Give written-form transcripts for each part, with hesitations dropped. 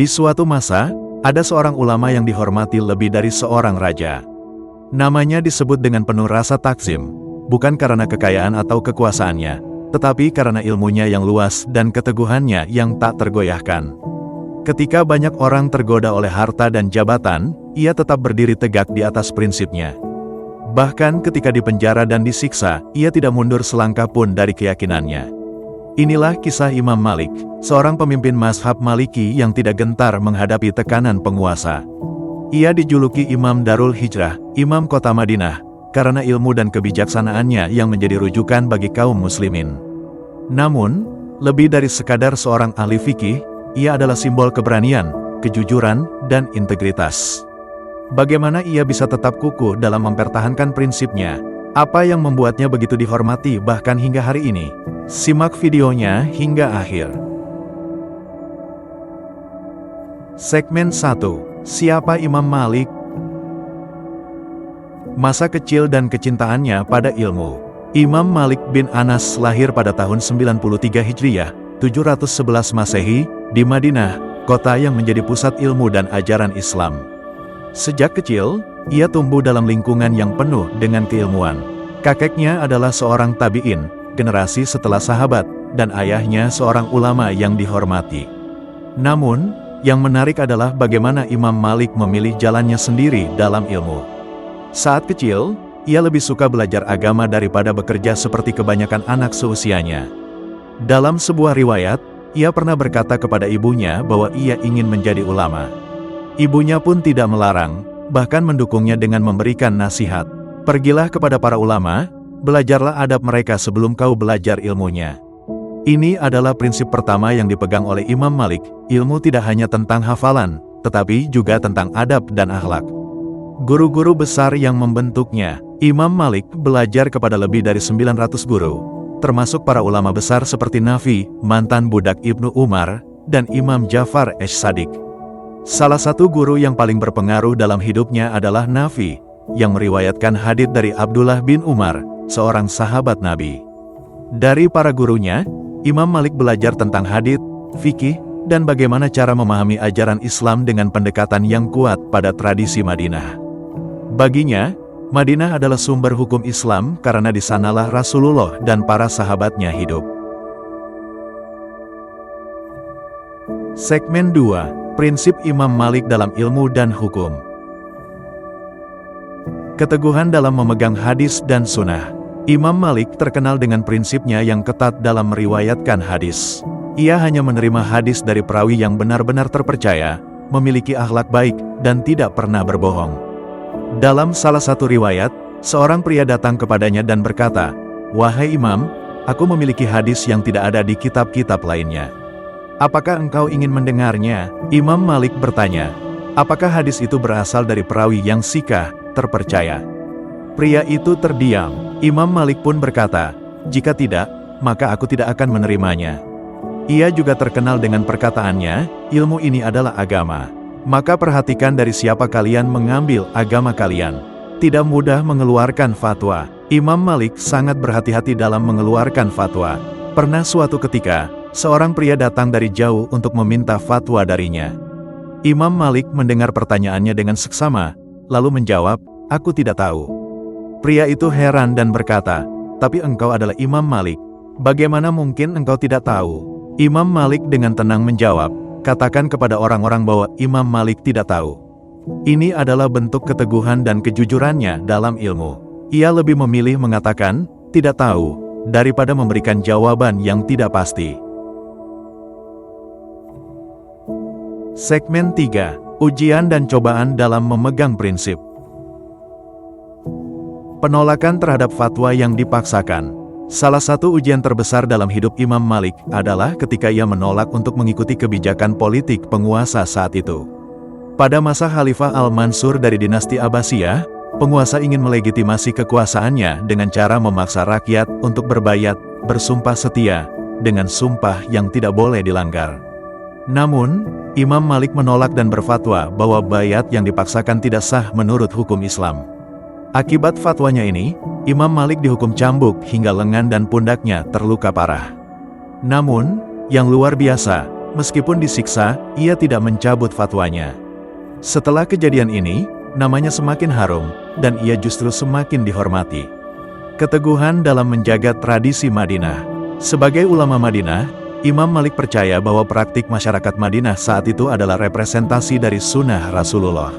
Di suatu masa, ada seorang ulama yang dihormati lebih dari seorang raja. Namanya disebut dengan penuh rasa takzim, bukan karena kekayaan atau kekuasaannya, tetapi karena ilmunya yang luas dan keteguhannya yang tak tergoyahkan. Ketika banyak orang tergoda oleh harta dan jabatan, ia tetap berdiri tegak di atas prinsipnya. Bahkan ketika dipenjara dan disiksa, ia tidak mundur selangkah pun dari keyakinannya. Inilah kisah Imam Malik, seorang pemimpin mazhab Maliki yang tidak gentar menghadapi tekanan penguasa. Ia dijuluki Imam Darul Hijrah, Imam Kota Madinah, karena ilmu dan kebijaksanaannya yang menjadi rujukan bagi kaum muslimin. Namun, lebih dari sekadar seorang ahli fikih, ia adalah simbol keberanian, kejujuran, dan integritas. Bagaimana ia bisa tetap kukuh dalam mempertahankan prinsipnya? Apa yang membuatnya begitu dihormati bahkan hingga hari ini? Simak videonya hingga akhir. Segmen 1. Siapa Imam Malik? Masa kecil dan kecintaannya pada ilmu. Imam Malik bin Anas lahir pada tahun 93 Hijriah, 711 Masehi, di Madinah, kota yang menjadi pusat ilmu dan ajaran Islam. Sejak kecil, ia tumbuh dalam lingkungan yang penuh dengan keilmuan. Kakeknya adalah seorang tabi'in, generasi setelah sahabat, dan ayahnya seorang ulama yang dihormati. Namun, yang menarik adalah bagaimana Imam Malik memilih jalannya sendiri dalam ilmu. Saat kecil, ia lebih suka belajar agama daripada bekerja seperti kebanyakan anak seusianya. Dalam sebuah riwayat, ia pernah berkata kepada ibunya bahwa ia ingin menjadi ulama. Ibunya pun tidak melarang, bahkan mendukungnya dengan memberikan nasihat. Pergilah kepada para ulama, belajarlah adab mereka sebelum kau belajar ilmunya. Ini adalah prinsip pertama yang dipegang oleh Imam Malik. Ilmu tidak hanya tentang hafalan, tetapi juga tentang adab dan akhlak. Guru-guru besar yang membentuknya. Imam Malik belajar kepada lebih dari 900 guru, termasuk para ulama besar seperti Nafi, mantan budak Ibnu Umar, dan Imam Ja'far Ash-Shadiq. Salah satu guru yang paling berpengaruh dalam hidupnya adalah Nafi, yang meriwayatkan hadits dari Abdullah bin Umar, seorang sahabat Nabi. Dari para gurunya, Imam Malik belajar tentang hadits, fikih, dan bagaimana cara memahami ajaran Islam dengan pendekatan yang kuat pada tradisi Madinah. Baginya, Madinah adalah sumber hukum Islam karena di sanalah Rasulullah dan para sahabatnya hidup. Segmen 2. Prinsip Imam Malik dalam ilmu dan hukum. Keteguhan dalam memegang hadis dan sunnah. Imam Malik terkenal dengan prinsipnya yang ketat dalam meriwayatkan hadis. Ia hanya menerima hadis dari perawi yang benar-benar terpercaya, memiliki akhlak baik, dan tidak pernah berbohong. Dalam salah satu riwayat, seorang pria datang kepadanya dan berkata, "Wahai Imam, aku memiliki hadis yang tidak ada di kitab-kitab lainnya. Apakah engkau ingin mendengarnya?" Imam Malik bertanya, "Apakah hadis itu berasal dari perawi yang sikah, terpercaya?" Pria itu terdiam. Imam Malik pun berkata, "Jika tidak, maka aku tidak akan menerimanya." Ia juga terkenal dengan perkataannya, "Ilmu ini adalah agama. Maka perhatikan dari siapa kalian mengambil agama kalian." Tidak mudah mengeluarkan fatwa. Imam Malik sangat berhati-hati dalam mengeluarkan fatwa. Pernah suatu ketika, seorang pria datang dari jauh untuk meminta fatwa darinya. Imam Malik mendengar pertanyaannya dengan seksama, lalu menjawab, "Aku tidak tahu." Pria itu heran dan berkata, "Tapi engkau adalah Imam Malik. Bagaimana mungkin engkau tidak tahu?" Imam Malik dengan tenang menjawab, "Katakan kepada orang-orang bahwa Imam Malik tidak tahu." Ini adalah bentuk keteguhan dan kejujurannya dalam ilmu. Ia lebih memilih mengatakan, "Tidak tahu," daripada memberikan jawaban yang tidak pasti. Segmen 3. Ujian dan cobaan dalam memegang prinsip. Penolakan terhadap fatwa yang dipaksakan. Salah satu ujian terbesar dalam hidup Imam Malik adalah ketika ia menolak untuk mengikuti kebijakan politik penguasa saat itu. Pada masa Khalifah Al-Mansur dari dinasti Abbasiyah, penguasa ingin melegitimasi kekuasaannya dengan cara memaksa rakyat untuk berbayat, bersumpah setia, dengan sumpah yang tidak boleh dilanggar. Namun, Imam Malik menolak dan berfatwa bahwa bayat yang dipaksakan tidak sah menurut hukum Islam. Akibat fatwanya ini, Imam Malik dihukum cambuk hingga lengan dan pundaknya terluka parah. Namun, yang luar biasa, meskipun disiksa, ia tidak mencabut fatwanya. Setelah kejadian ini, namanya semakin harum, dan ia justru semakin dihormati. Keteguhan dalam menjaga tradisi Madinah. Sebagai ulama Madinah, Imam Malik percaya bahwa praktik masyarakat Madinah saat itu adalah representasi dari sunnah Rasulullah.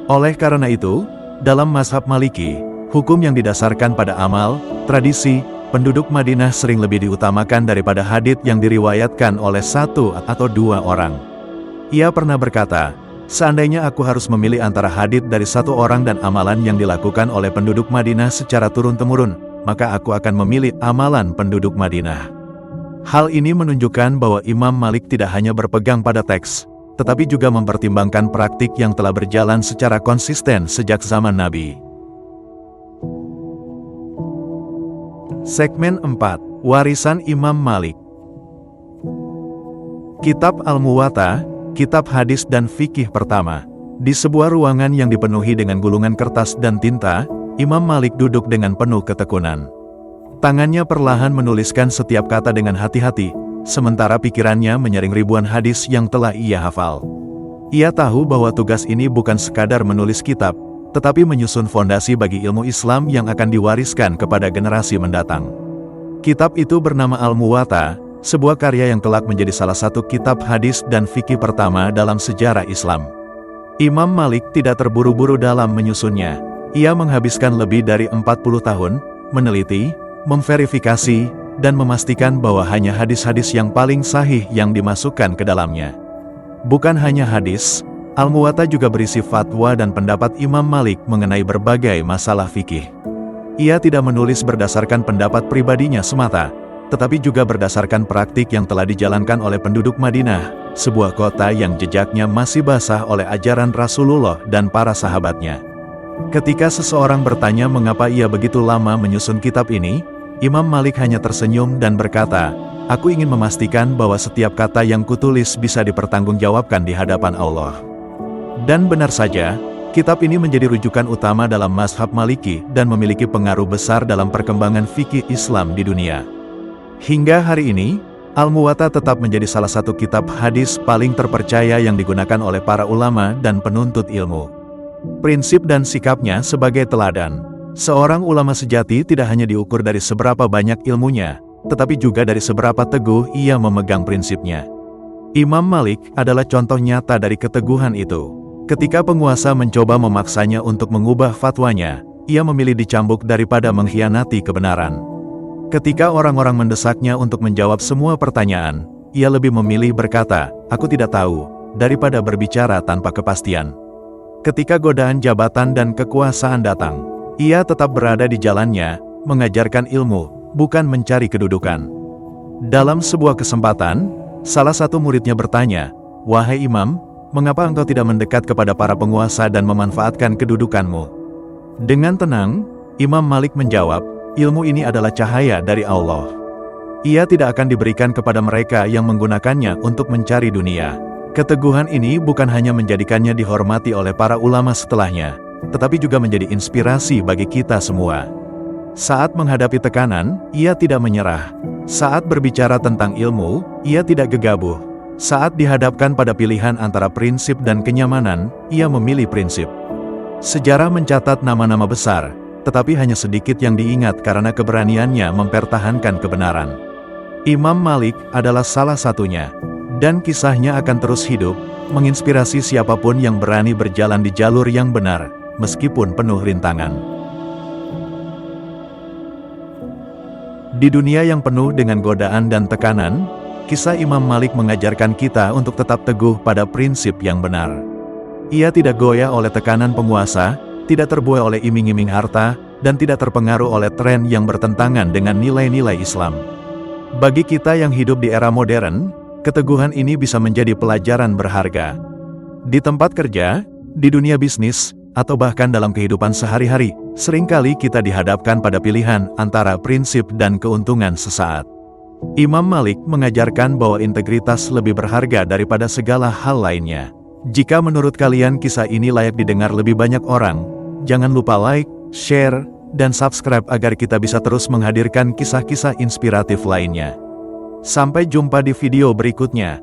Oleh karena itu, dalam mazhab Maliki, hukum yang didasarkan pada amal, tradisi, penduduk Madinah sering lebih diutamakan daripada hadits yang diriwayatkan oleh satu atau dua orang. Ia pernah berkata, "Seandainya aku harus memilih antara hadits dari satu orang dan amalan yang dilakukan oleh penduduk Madinah secara turun-temurun, maka aku akan memilih amalan penduduk Madinah." Hal ini menunjukkan bahwa Imam Malik tidak hanya berpegang pada teks, tetapi juga mempertimbangkan praktik yang telah berjalan secara konsisten sejak zaman Nabi. Segmen 4. Warisan Imam Malik. Kitab Al-Muwatta, kitab hadis dan fikih pertama. Di sebuah ruangan yang dipenuhi dengan gulungan kertas dan tinta, Imam Malik duduk dengan penuh ketekunan. Tangannya perlahan menuliskan setiap kata dengan hati-hati, sementara pikirannya menyaring ribuan hadis yang telah ia hafal. Ia tahu bahwa tugas ini bukan sekadar menulis kitab, tetapi menyusun fondasi bagi ilmu Islam yang akan diwariskan kepada generasi mendatang. Kitab itu bernama Al-Muwatta, sebuah karya yang kelak menjadi salah satu kitab hadis dan fikih pertama dalam sejarah Islam. Imam Malik tidak terburu-buru dalam menyusunnya. Ia menghabiskan lebih dari 40 tahun, meneliti, memverifikasi, dan memastikan bahwa hanya hadis-hadis yang paling sahih yang dimasukkan ke dalamnya. Bukan hanya hadis, Al-Muwatta juga berisi fatwa dan pendapat Imam Malik mengenai berbagai masalah fikih. Ia tidak menulis berdasarkan pendapat pribadinya semata, tetapi juga berdasarkan praktik yang telah dijalankan oleh penduduk Madinah, sebuah kota yang jejaknya masih basah oleh ajaran Rasulullah dan para sahabatnya. Ketika seseorang bertanya mengapa ia begitu lama menyusun kitab ini, Imam Malik hanya tersenyum dan berkata, "Aku ingin memastikan bahwa setiap kata yang kutulis bisa dipertanggungjawabkan di hadapan Allah." Dan benar saja, kitab ini menjadi rujukan utama dalam mazhab Maliki dan memiliki pengaruh besar dalam perkembangan fikih Islam di dunia. Hingga hari ini, Al-Muwatta tetap menjadi salah satu kitab hadis paling terpercaya yang digunakan oleh para ulama dan penuntut ilmu. Prinsip dan sikapnya sebagai teladan. Seorang ulama sejati tidak hanya diukur dari seberapa banyak ilmunya, tetapi juga dari seberapa teguh ia memegang prinsipnya. Imam Malik adalah contoh nyata dari keteguhan itu. Ketika penguasa mencoba memaksanya untuk mengubah fatwanya, ia memilih dicambuk daripada mengkhianati kebenaran. Ketika orang-orang mendesaknya untuk menjawab semua pertanyaan, ia lebih memilih berkata, "Aku tidak tahu," daripada berbicara tanpa kepastian. Ketika godaan jabatan dan kekuasaan datang, ia tetap berada di jalannya, mengajarkan ilmu, bukan mencari kedudukan. Dalam sebuah kesempatan, salah satu muridnya bertanya, "Wahai Imam, mengapa engkau tidak mendekat kepada para penguasa dan memanfaatkan kedudukanmu?" Dengan tenang, Imam Malik menjawab, "Ilmu ini adalah cahaya dari Allah. Ia tidak akan diberikan kepada mereka yang menggunakannya untuk mencari dunia." Keteguhan ini bukan hanya menjadikannya dihormati oleh para ulama setelahnya, tetapi juga menjadi inspirasi bagi kita semua. Saat menghadapi tekanan, ia tidak menyerah. Saat berbicara tentang ilmu, ia tidak gegabah. Saat dihadapkan pada pilihan antara prinsip dan kenyamanan, ia memilih prinsip. Sejarah mencatat nama-nama besar, tetapi hanya sedikit yang diingat karena keberaniannya mempertahankan kebenaran. Imam Malik adalah salah satunya, dan kisahnya akan terus hidup, menginspirasi siapapun yang berani berjalan di jalur yang benar, meskipun penuh rintangan. Di dunia yang penuh dengan godaan dan tekanan, kisah Imam Malik mengajarkan kita untuk tetap teguh pada prinsip yang benar. Ia tidak goyah oleh tekanan penguasa, tidak terbuai oleh iming-iming harta, dan tidak terpengaruh oleh tren yang bertentangan dengan nilai-nilai Islam. Bagi kita yang hidup di era modern, keteguhan ini bisa menjadi pelajaran berharga. Di tempat kerja, di dunia bisnis, atau bahkan dalam kehidupan sehari-hari, seringkali kita dihadapkan pada pilihan antara prinsip dan keuntungan sesaat. Imam Malik mengajarkan bahwa integritas lebih berharga daripada segala hal lainnya. Jika menurut kalian kisah ini layak didengar lebih banyak orang, jangan lupa like, share, dan subscribe agar kita bisa terus menghadirkan kisah-kisah inspiratif lainnya. Sampai jumpa di video berikutnya.